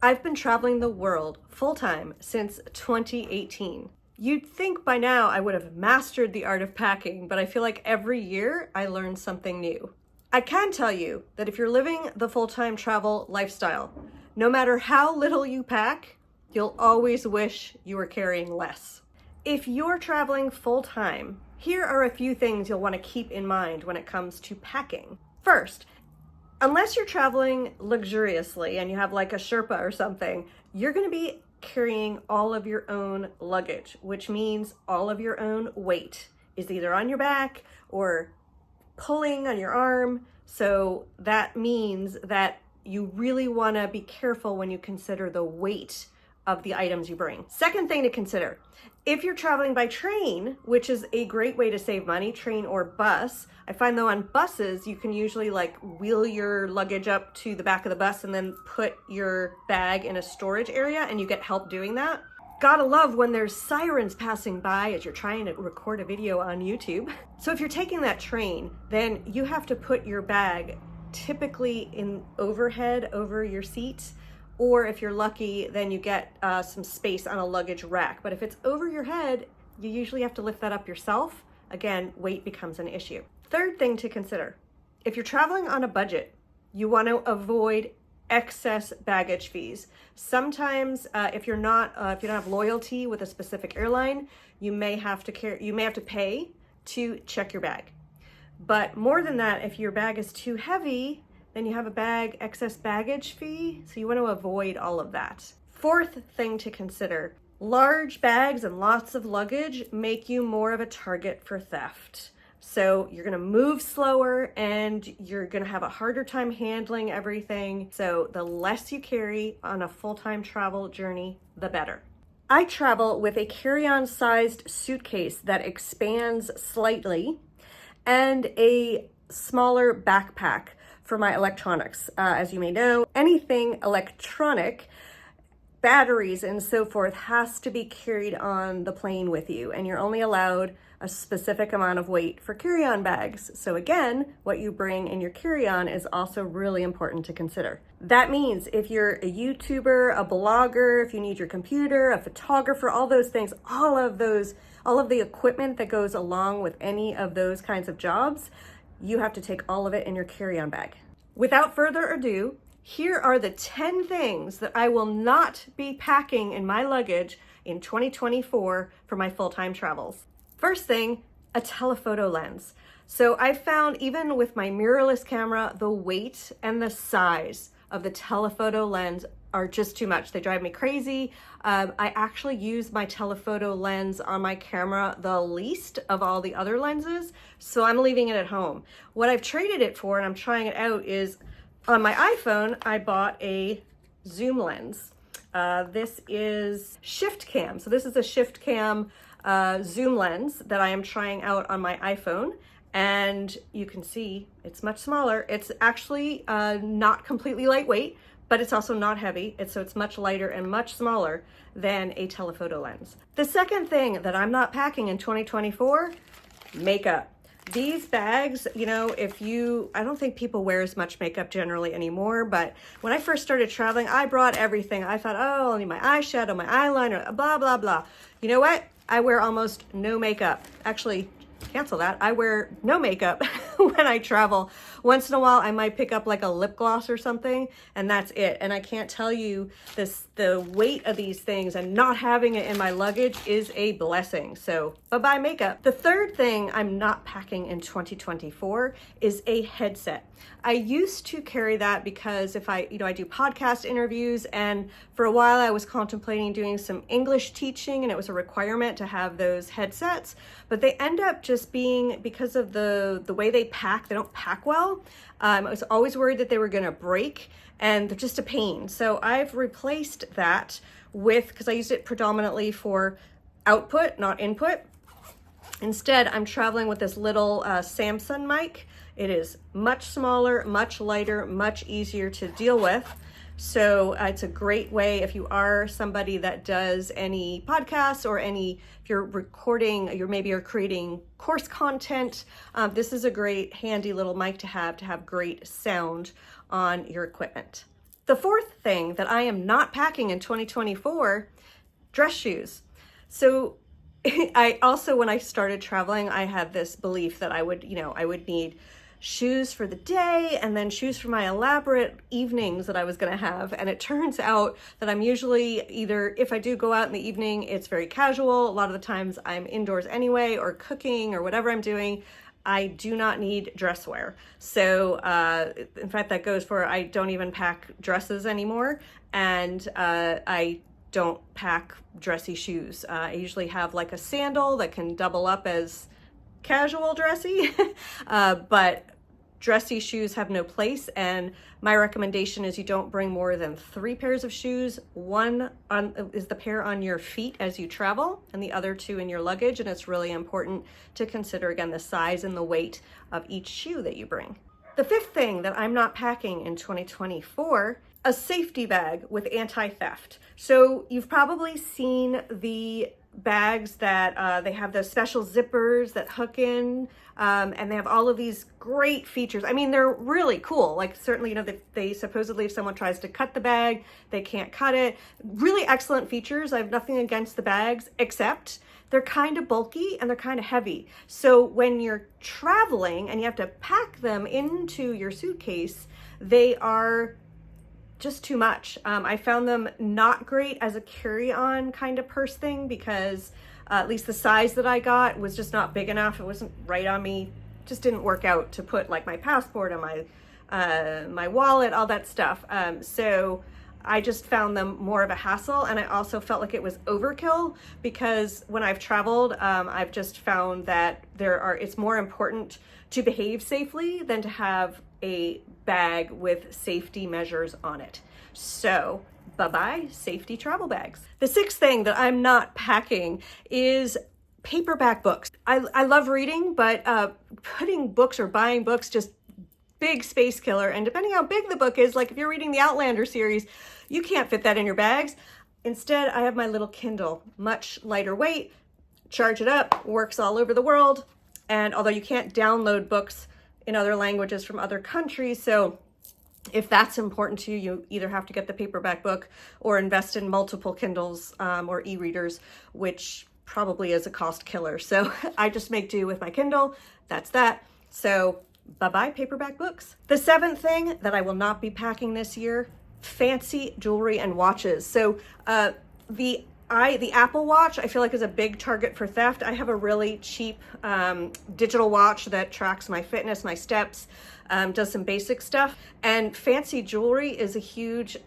I've been traveling the world full-time since 2018. You'd think by now I would have mastered the art of packing, but I feel like every year I learn something new. I can tell you that if you're living the full-time travel lifestyle, no matter how little you pack, you'll always wish you were carrying less. If you're traveling full-time, here are a few things you'll want to keep in mind when it comes to packing. First, unless you're traveling luxuriously and you have like a Sherpa or something, you're going to be carrying all of your own luggage, which means all of your own weight is either on your back or pulling on your arm. So that means that you really want to be careful when you consider the weight of the items you bring. Second thing to consider, if you're traveling by train, which is a great way to save money, train or bus. I find though on buses, you can usually like wheel your luggage up to the back of the bus and then put your bag in a storage area and you get help doing that. Gotta love when there's sirens passing by as you're trying to record a video on YouTube. So if you're taking that train, then you have to put your bag typically in overhead over your seat. Or if you're lucky, then you get some space on a luggage rack. But if it's over your head, you usually have to lift that up yourself. Again, weight becomes an issue. Third thing to consider, if you're traveling on a budget, you want to avoid excess baggage fees. Sometimes if you don't have loyalty with a specific airline, you may have to pay to check your bag. But more than that, if your bag is too heavy, then you have a excess baggage fee, so you want to avoid all of that. Fourth thing to consider, large bags and lots of luggage make you more of a target for theft. So you're gonna move slower and you're gonna have a harder time handling everything. So the less you carry on a full-time travel journey, the better. I travel with a carry-on sized suitcase that expands slightly and a smaller backpack for my electronics. As you may know, anything electronic, batteries and so forth has to be carried on the plane with you, and you're only allowed a specific amount of weight for carry-on bags. So again, what you bring in your carry-on is also really important to consider. That means if you're a YouTuber, a blogger, if you need your computer, a photographer, all those things, all of the equipment that goes along with any of those kinds of jobs, you have to take all of it in your carry-on bag. Without further ado, here are the 10 things that I will not be packing in my luggage in 2024 for my full-time travels. First thing, a telephoto lens. So I found even with my mirrorless camera, the weight and the size of the telephoto lens are just too much. They drive me crazy. I actually use my telephoto lens on my camera the least of all the other lenses, so I'm leaving it at home. What I've traded it for, and I'm trying it out, is on my iPhone, I bought a zoom lens. This is Shift Cam. So this is a Shift Cam zoom lens that I am trying out on my iPhone. And you can see it's much smaller. It's actually not completely lightweight, but it's also not heavy. So it's much lighter and much smaller than a telephoto lens. The second thing that I'm not packing in 2024, makeup. These bags, I don't think people wear as much makeup generally anymore, but when I first started traveling, I brought everything. I thought, oh, I'll need my eyeshadow, my eyeliner, blah, blah, blah. You know what? I wear almost no makeup. Actually, cancel that. I wear no makeup when I travel. Once in a while, I might pick up like a lip gloss or something, and that's it. And I can't tell you the weight of these things and not having it in my luggage is a blessing. So bye-bye makeup. The third thing I'm not packing in 2024 is a headset. I used to carry that because if I do podcast interviews, and for a while I was contemplating doing some English teaching, and it was a requirement to have those headsets, but they end up just being, because of the way they pack, they don't pack well. I was always worried that they were gonna break, and they're just a pain. So I've replaced that because I used it predominantly for output, not input. Instead, I'm traveling with this little Samsung mic. It is much smaller, much lighter, much easier to deal with. So it's a great way if you are somebody that does any podcasts or if you're recording, you're creating course content. This is a great handy little mic to have great sound on your equipment. The fourth thing that I am not packing in 2024, dress shoes. So I also, when I started traveling, I had this belief that I would need shoes for the day and then shoes for my elaborate evenings that I was going to have. And it turns out that I'm usually either, if I do go out in the evening, it's very casual. A lot of the times I'm indoors anyway, or cooking or whatever I'm doing. I do not need dress wear. So in fact, that goes for, I don't even pack dresses anymore. And I don't pack dressy shoes. I usually have like a sandal that can double up as casual dressy, but dressy shoes have no place. And my recommendation is you don't bring more than 3 pairs of shoes. One is the pair on your feet as you travel, and the other 2 in your luggage. And it's really important to consider, again, the size and the weight of each shoe that you bring. The fifth thing that I'm not packing in 2024, a safety bag with anti-theft. So you've probably seen the bags that they have those special zippers that hook in, and they have all of these great features. I mean, they're really cool. Like, certainly, they supposedly, if someone tries to cut the bag, they can't cut it. Really excellent features. I have nothing against the bags, except they're kind of bulky and they're kind of heavy. So when you're traveling and you have to pack them into your suitcase, they are just too much. I found them not great as a carry-on kind of purse thing because at least the size that I got was just not big enough. It wasn't right on me. Just didn't work out to put like my passport and my wallet, all that stuff. So I just found them more of a hassle, and I also felt like it was overkill because when I've traveled, I've just found that it's more important to behave safely than to have a bag with safety measures on it. So bye-bye safety travel bags. The sixth thing that I'm not packing is paperback books. I love reading, but putting books or buying books, just big space killer. And depending how big the book is, like if you're reading the Outlander series, you can't fit that in your bags. Instead, I have my little Kindle, much lighter weight, charge it up, works all over the world. And although you can't download books in other languages from other countries, so if that's important to you, you either have to get the paperback book or invest in multiple Kindles or e-readers, which probably is a cost killer. So I just make do with my Kindle. That's that. So bye-bye paperback books. The seventh thing that I will not be packing this year, fancy jewelry and watches. So the Apple Watch, I feel like, is a big target for theft. I have a really cheap digital watch that tracks my fitness, my steps, does some basic stuff. And fancy jewelry is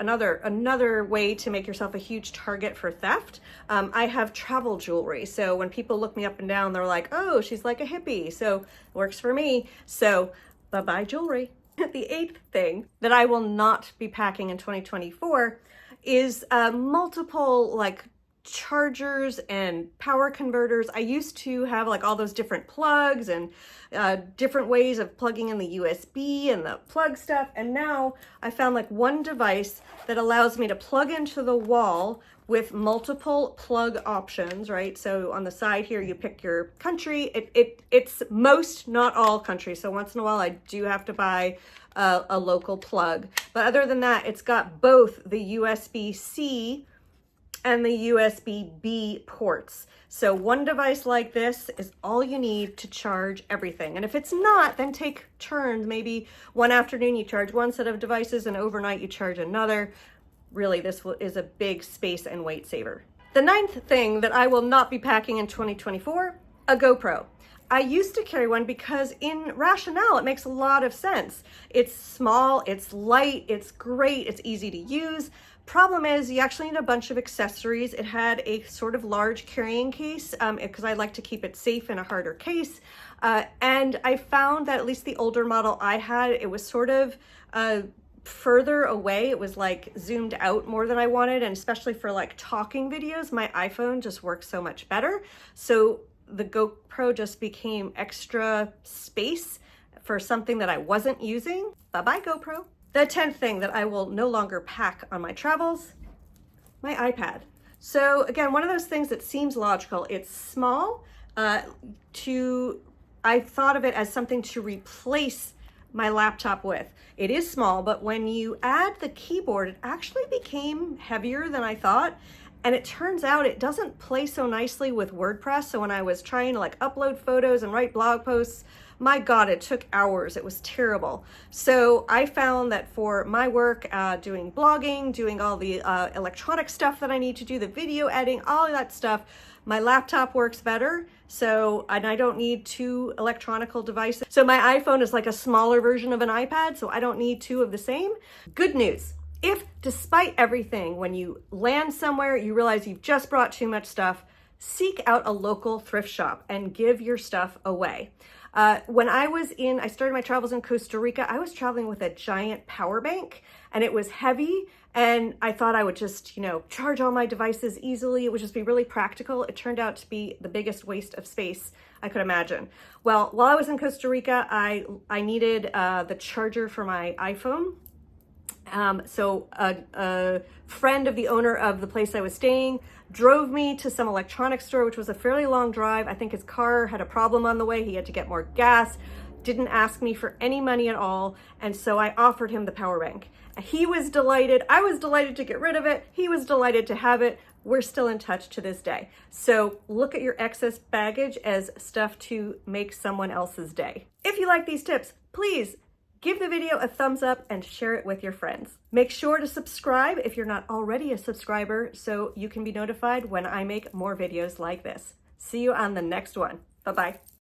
another way to make yourself a huge target for theft. I have travel jewelry. So when people look me up and down, they're like, oh, she's like a hippie. So works for me. So bye-bye jewelry. The eighth thing that I will not be packing in 2024 is multiple chargers and power converters. I used to have all those different plugs and different ways of plugging in the USB and the plug stuff. And now I found one device that allows me to plug into the wall with multiple plug options, right? So on the side here, you pick your country. It's most, not all countries. So once in a while, I do have to buy a local plug. But other than that, it's got both the USB-C and the USB-B ports. So one device like this is all you need to charge everything. And if it's not, then take turns. Maybe one afternoon you charge one set of devices and overnight you charge another. Really, this is a big space and weight saver. The ninth thing that I will not be packing in 2024, a GoPro. I used to carry one because in rationale, it makes a lot of sense. It's small, it's light, it's great, it's easy to use. Problem is, you actually need a bunch of accessories. It had a sort of large carrying case because I like to keep it safe in a harder case. And I found that at least the older model I had, it was sort of further away. It was zoomed out more than I wanted. And especially for talking videos, my iPhone just works so much better. So the GoPro just became extra space for something that I wasn't using. Bye-bye GoPro. The 10th thing that I will no longer pack on my travels, my iPad. So again, one of those things that seems logical. It's small. I thought of it as something to replace my laptop with. It is small, but when you add the keyboard, it actually became heavier than I thought. And it turns out it doesn't play so nicely with WordPress. So when I was trying to like upload photos and write blog posts, my God, it took hours. It was terrible. So I found that for my work, doing blogging, doing all the electronic stuff that I need to do, the video editing, all of that stuff, my laptop works better. So, and I don't need two electronical devices. So my iPhone is like a smaller version of an iPad, so I don't need two of the same. Good news. If, despite everything, when you land somewhere, you realize you've just brought too much stuff, seek out a local thrift shop and give your stuff away. When I started my travels in Costa Rica, I was traveling with a giant power bank and it was heavy, and I thought I would just, charge all my devices easily. It would just be really practical. It turned out to be the biggest waste of space I could imagine. Well, while I was in Costa Rica, I needed the charger for my iPhone. So a friend of the owner of the place I was staying drove me to some electronics store, which was a fairly long drive. I think his car had a problem on the way. He had to get more gas, didn't ask me for any money at all. And so I offered him the power bank. He was delighted. I was delighted to get rid of it. He was delighted to have it. We're still in touch to this day. So look at your excess baggage as stuff to make someone else's day. If you like these tips, please give the video a thumbs up and share it with your friends. Make sure to subscribe if you're not already a subscriber so you can be notified when I make more videos like this. See you on the next one. Bye-bye.